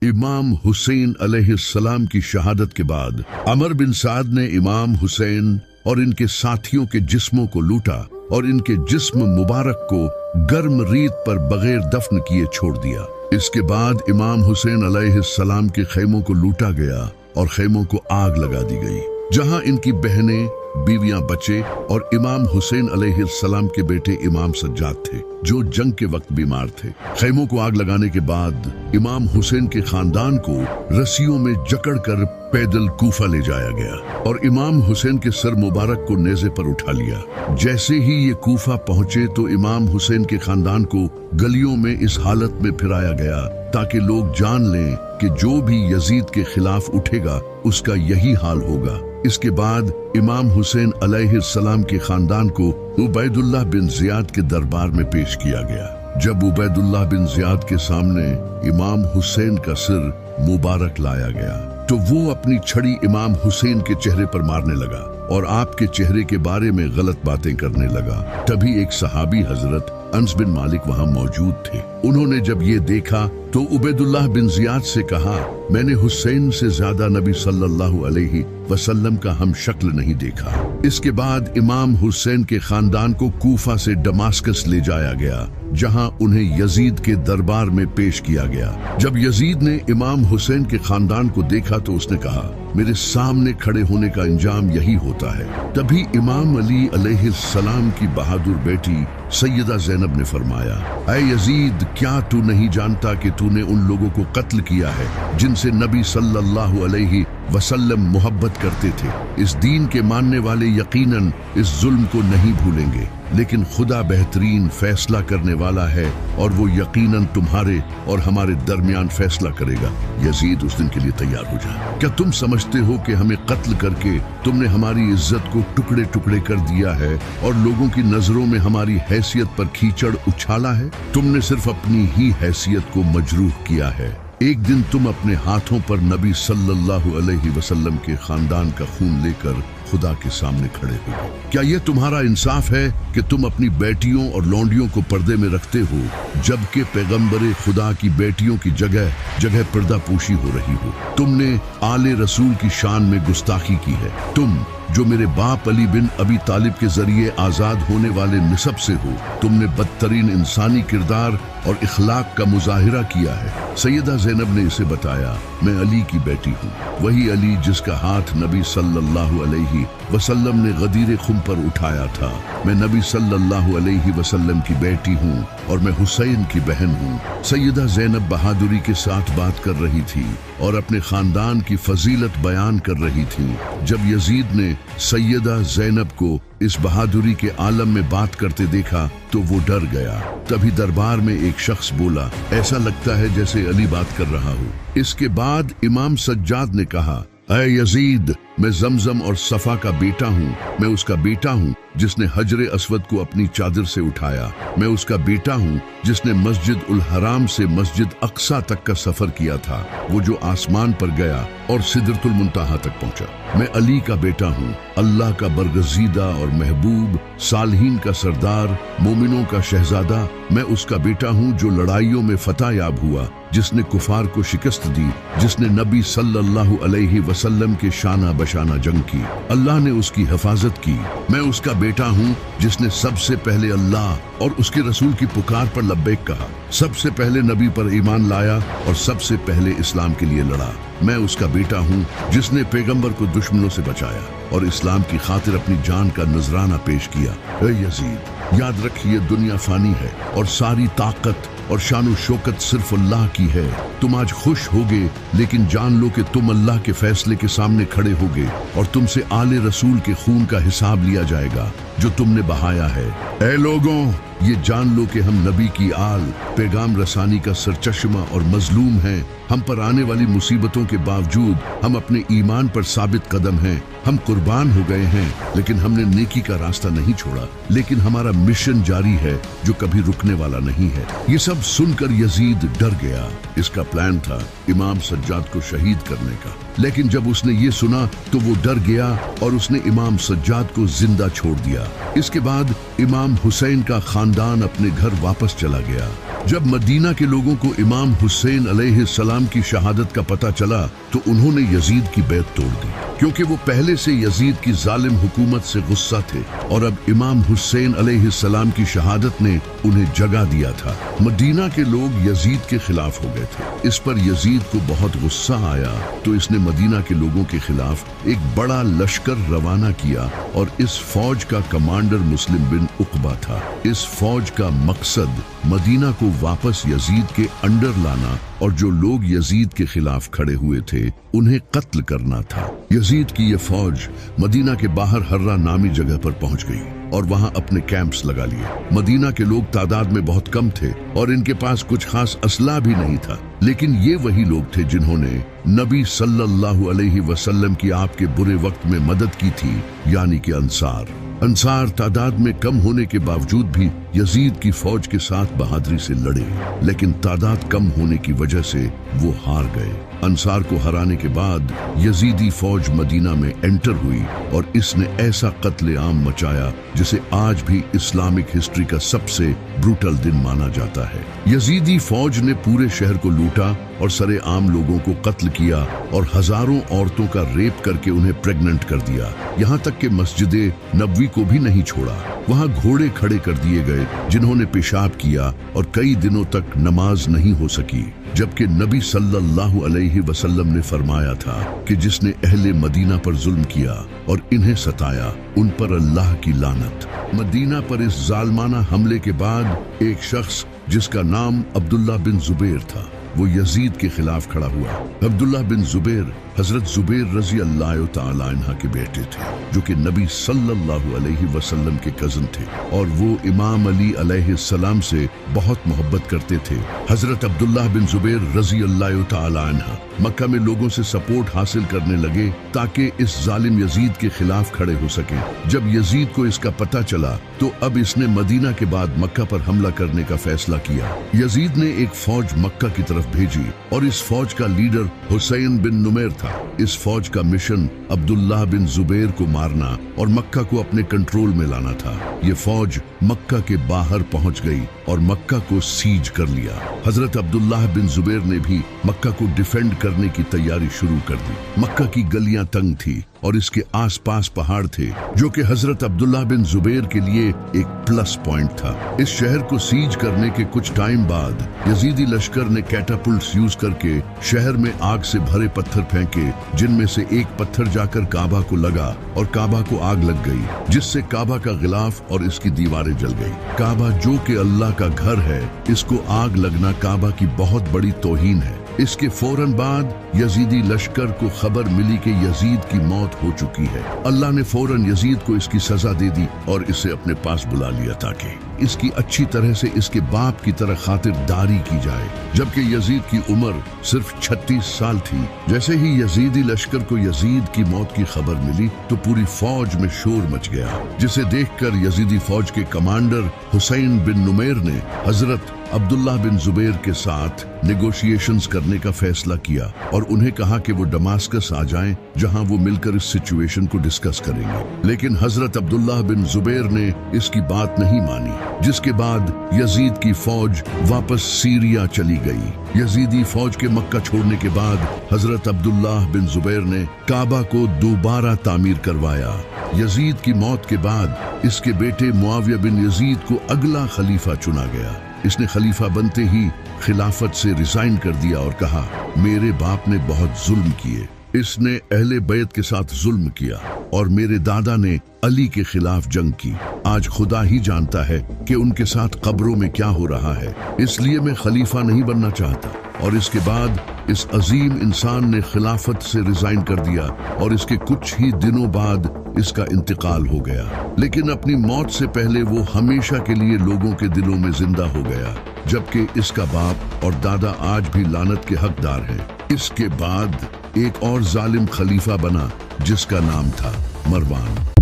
इमाम हुसैन अलैहिस्सलाम की शहादत के बाद अमर बिन साद ने इमाम हुसैन और इनके साथियों के जिस्मों को लूटा और इनके जिस्म मुबारक को गर्म रीत पर बगैर दफन किए छोड़ दिया। इसके बाद इमाम हुसैन अलैहिस्सलाम के खेमों को लूटा गया और खेमों को आग लगा दी गई, जहां इनकी बहनें, बीवियां, बच्चे और इमाम हुसैन अलैहिस्सलाम के बेटे इमाम सज्जाद थे, जो जंग के वक्त बीमार थे। खेमों को आग लगाने के बाद इमाम हुसैन के खानदान को रस्सियों में जकड़कर पैदल कूफा ले जाया गया और इमाम हुसैन के सर मुबारक को नेज़े पर उठा लिया। जैसे ही ये कूफा पहुंचे तो इमाम हुसैन के खानदान को गलियों में इस हालत में फिराया गया ताकि लोग जान लें कि जो भी यजीद के खिलाफ उठेगा उसका यही हाल होगा। इसके बाद इमाम हुसैन अलैहिस्सलाम के खानदान को उबैदुल्लाह बिन ज़ियाद के दरबार में पेश किया गया। जब उबैदुल्लाह बिन ज़ियाद के सामने इमाम हुसैन का सिर मुबारक लाया गया तो वो अपनी छड़ी इमाम हुसैन के चेहरे पर मारने लगा और आपके चेहरे के बारे में गलत बातें करने लगा। तभी एक सहाबी हजरत अनस बिन मालिक वहां मौजूद थे। उन्होंने जब ये देखा तो उबैदुल्लाह बिन ज़ियाद से कहा, मैंने हुसैन से ज्यादा नबी सल्लल्लाहु अलैहि वसल्लम का हम शक्ल नहीं देखा। इसके बाद इमाम हुसैन के खानदान को कूफा से दमास्कस ले जाया गया, जहां उन्हें यजीद के दरबार में पेश किया गया। जब यजीद ने इमाम हुसैन के खानदान को देखा तो उसने कहा, मेरे सामने खड़े होने का अंजाम यही होता है। तभी इमाम अली अलैहिस्सलाम की बहादुर बेटी सैयदा ज़ैनब ने फरमाया, ऐ यजीद, क्या तू नहीं जानता कि तूने उन लोगों को कत्ल किया है जिनसे नबी सल्लल्लाहु अलैहि वसल्लम मोहब्बत करते थे। इस दीन के मानने वाले यकीनन इस जुल्म को नहीं भूलेंगे, लेकिन खुदा बेहतरीन फैसला करने वाला है और वो यकीनन तुम्हारे और हमारे दरमियान फैसला करेगा। यजीद, उस दिन के लिए तैयार हो जा। क्या तुम समझते हो कि हमें कत्ल करके तुमने हमारी इज्जत को टुकड़े टुकड़े कर दिया है और लोगों की नजरों में हमारी हैसियत पर कीचड़ उछाला है? तुमने सिर्फ अपनी ही हैसियत को मजरूह किया है। एक दिन तुम अपने हाथों पर नबी सल्लल्लाहु अलैहि वसल्लम के खानदान का खून लेकर खुदा के सामने खड़े हो। क्या ये तुम्हारा इंसाफ है कि तुम अपनी बेटियों और लौंडियों को पर्दे में रखते हो, जबकि पैगंबरे खुदा की बेटियों की जगह जगह पर्दा पोशी हो रही हो? तुमने आले रसूल की शान में गुस्ताखी की है। तुम जो मेरे बाप अली बिन अबी तालिब के जरिए आजाद होने वाले निसब से हो, तुमने बदतरीन इंसानी किरदार और इखलाक का मुजाहिरा किया है। सैयदा ज़ैनब ने इसे बताया, मैं अली की बेटी हूँ, वही अली जिसका हाथ नबी सल्लल्लाहु अलैहि वसल्लम ने गदीर खुम पर उठाया था। मैं नबी सल्लल्लाहु अलैहि वसल्लम की बेटी हूँ और मैं हुसैन की बहन हूँ। सैयदा ज़ैनब बहादुरी के साथ बात कर रही थी और अपने खानदान की फजीलत बयान कर रही थी। जब यजीद ने सैयदा ज़ैनब को इस बहादुरी के आलम में बात करते देखा तो वो डर गया। तभी दरबार में एक शख्स बोला, ऐसा लगता है जैसे अली बात कर रहा हो। इसके बाद इमाम सज्जाद ने कहा, ऐ यजीद, मैं जमजम और सफा का बेटा हूँ। मैं उसका बेटा हूँ जिसने हजरे अस्वद को अपनी चादर से उठाया। मैं उसका बेटा हूँ जिसने मस्जिद उल हराम से मस्जिद अक्सा तक का सफर किया था, वो जो आसमान पर गया और सिदरतुल मुंतहा तक पहुंचा। मैं अली का बेटा हूँ, अल्लाह का बरगजीदा और महबूब, सालहीन का सरदार, मोमिनों का शहजादा। मैं उसका बेटा हूँ जो लड़ाइयों में फतह याब हुआ, जिसने कुफार को शिकस्त दी, जिसने नबी सल्लल्लाहु अलैहि वसल्लम के शाना बशाना जंग की। अल्लाह ने उसकी हिफाजत की। मैं उसका बेटा हूँ जिसने सबसे पहले अल्लाह और उसके रसूल की पुकार पर लब्बैक कहा, सबसे पहले नबी पर ईमान लाया और सबसे पहले इस्लाम के लिए लड़ा। मैं उसका बेटा हूँ जिसने पैगंबर को दुश्मनों से बचाया और इस्लाम की खातिर अपनी जान का नजराना पेश किया। ऐ यजीद, याद रखिए, दुनिया फानी है और सारी ताकत और शान शौकत सिर्फ अल्लाह की है। तुम आज खुश होगे, लेकिन जान लो कि तुम अल्लाह के फैसले के सामने खड़े होगे और तुमसे आले रसूल के खून का हिसाब लिया जाएगा जो तुमने बहाया है। ऐ लोगों, ये जान लो कि हम नबी की आल, पैगाम रसानी का सरचश्मा और मजलूम हैं। हम पर आने वाली मुसीबतों के बावजूद हम अपने ईमान पर साबित कदम हैं। हम कुर्बान हो गए हैं, लेकिन हमने नेकी का रास्ता नहीं छोड़ा। लेकिन हमारा मिशन जारी है जो कभी रुकने वाला नहीं है। ये सब सुनकर यजीद डर गया। इसका प्लान था इमाम सज्जाद को शहीद करने का, लेकिन जब उसने ये सुना तो वो डर गया और उसने इमाम सज्जाद को जिंदा छोड़ दिया। इसके बाद इमाम हुसैन का खानदान अपने घर वापस चला गया। जब मदीना के लोगों को इमाम हुसैन अलैहिस्सलाम की शहादत का पता चला तो उन्होंने यजीद की बैत तोड़ दी, क्योंकि वो पहले से यजीद की जालिम हुकूमत से गुस्सा थे और अब इमाम हुसैन अलैहिस्सलाम की शहादत ने उन्हें जगा दिया था। मदीना के लोग यजीद के खिलाफ हो गए थे। इस पर यजीद को बहुत गुस्सा आया तो इसने मदीना के लोगों के खिलाफ एक बड़ा लश्कर रवाना किया और इस फौज का कमांडर मुस्लिम बिन उकबा था। इस फौज का मकसद मदीना को वापस यजीद के अंडर लाना और जो लोग यजीद के खिलाफ खड़े हुए थे उन्हें कत्ल करना था। यजीद की ये फौज मदीना के बाहर हर्रा नामी जगह पर पहुंच गई और वहां अपने कैंप्स लगा लिए। मदीना के लोग तादाद में बहुत कम थे और इनके पास कुछ खास असला भी नहीं था, लेकिन ये वही लोग थे जिन्होंने नबी सल्लल्लाहु अलैहि वसल्लम की आपके बुरे वक्त में मदद की थी, यानी कि अंसार तादाद में कम होने के बावजूद भी यजीद की फौज के साथ बहादुरी से लड़े, लेकिन तादाद कम होने की वजह से वो हार गए। अंसार को हराने के बाद यजीदी फौज मदीना में एंटर हुई और इसने ऐसा कत्ले आम मचाया जिसे आज भी इस्लामिक हिस्ट्री का सबसे ब्रूटल दिन माना जाता है। यजीदी फौज ने पूरे शहर को लूटा और सरे आम लोगों को कत्ल किया और हजारों औरतों का रेप करके उन्हें प्रेग्नेंट कर दिया। यहाँ तक कि मस्जिदे नबवी को भी नहीं छोड़ा। वहाँ घोड़े खड़े कर दिए गए जिन्होंने पेशाब किया और कई दिनों तक नमाज नहीं हो सकी, जबकि नबी सल्लल्लाहु अलैहि वसल्लम ने फरमाया था कि जिसने अहले मदीना पर जुल्म किया और इन्हें सताया उन पर अल्लाह की लानत। मदीना पर इस जालमाना हमले के बाद एक शख्स जिसका नाम अब्दुल्ला बिन जुबैर था वो यजीद के खिलाफ खड़ा हुआ। अब्दुल्ला बिन जुबैर हजरत जुबैर रजी अल्लाह तआला अन्हा के बेटे थे, जो कि नबी सल्लल्लाहु अलैहि वसल्लम के कजन थे और वो इमाम अली अलैहिस्सलाम से बहुत मोहब्बत करते थे। हजरत अब्दुल्ला बिन जुबैर रजी अल्लाह तआला अन्हा मक्का में लोगों से सपोर्ट हासिल करने लगे ताकि इस जालिम यजीद के खिलाफ खड़े हो सके। जब यजीद को इसका पता चला तो अब इसने मदीना के बाद मक्का पर हमला करने का फैसला किया। यजीद ने एक फौज मक्का की तरफ भेजी और इस फौज का लीडर हुसैन बिन नुमैर था। इस फौज का मिशन अब्दुल्ला बिन जुबैर को मारना और मक्का को अपने कंट्रोल में लाना था। ये फौज मक्का के बाहर पहुंच गई और मक्का को सीज कर लिया। हजरत अब्दुल्ला बिन जुबैर ने भी मक्का को डिफेंड करने की तैयारी शुरू कर दी। मक्का की गलियां तंग थी और इसके आसपास पहाड़ थे, जो कि हजरत अब्दुल्ला बिन जुबैर के लिए एक प्लस पॉइंट था। इस शहर को सीज करने के कुछ टाइम बाद यजीदी लश्कर ने कैटापुल्ट्स यूज करके शहर में आग से भरे पत्थर फेंके, जिनमें से एक पत्थर जाकर काबा को लगा और काबा को आग लग गई, जिससे काबा का गिलाफ और इसकी दीवारें जल गई। काबा जो कि अल्लाह का घर है, इसको आग लगना काबा की बहुत बड़ी तौहीन है। इसके फौरन बाद यजीदी लश्कर को खबर मिली कि यजीद की मौत हो चुकी है। अल्लाह ने फौरन यजीद को इसकी सजा दे दी और इसे अपने पास बुला लिया ताकि इसकी अच्छी तरह से इसके बाप की तरह खातिरदारी की जाए। जबकि यजीद की उम्र सिर्फ 36 साल थी। जैसे ही यजीदी लश्कर को यजीद की मौत की खबर मिली तो पूरी फौज में शोर मच गया, जिसे देखकर यजीदी फौज के कमांडर हुसैन बिन नुमैर ने हजरत अब्दुल्ला बिन जुबैर के साथ नेगोशिएशंस करने का फैसला किया और उन्हें कहा कि वो दमास्कस आ जाएं, जहां वो मिलकर इस सिचुएशन को डिस्कस करेंगे। लेकिन हजरत अब्दुल्ला बिन जुबैर ने इसकी बात नहीं मानी, जिसके बाद यजीद की फौज वापस सीरिया चली गई। यजीदी फौज के मक्का छोड़ने के बाद हजरत अब्दुल्ला बिन जुबैर ने काबा को दोबारा तामीर करवाया। यजीद की मौत के बाद इसके बेटे मुआविया बिन यजीद को अगला खलीफा चुना गया। इसने खलीफा बनते ही खिलाफत से रिजाइन कर दिया और कहा, मेरे बाप ने बहुत जुल्म किए, इसने अहले बैत के साथ जुल्म किया और मेरे दादा ने अली के खिलाफ जंग की। आज खुदा ही जानता है कि उनके साथ कब्रों में क्या हो रहा है, इसलिए मैं खलीफा नहीं बनना चाहता। और इसके बाद इस अजीम इंसान ने खिलाफत से रिजाइन कर दिया और इसके कुछ ही दिनों बाद इसका इंतकाल हो गया। लेकिन अपनी मौत से पहले वो हमेशा के लिए लोगों के दिलों में जिंदा हो गया, जबकि इसका बाप और दादा आज भी लानत के हकदार हैं। इसके बाद एक और जालिम खलीफा बना जिसका नाम था मरवान।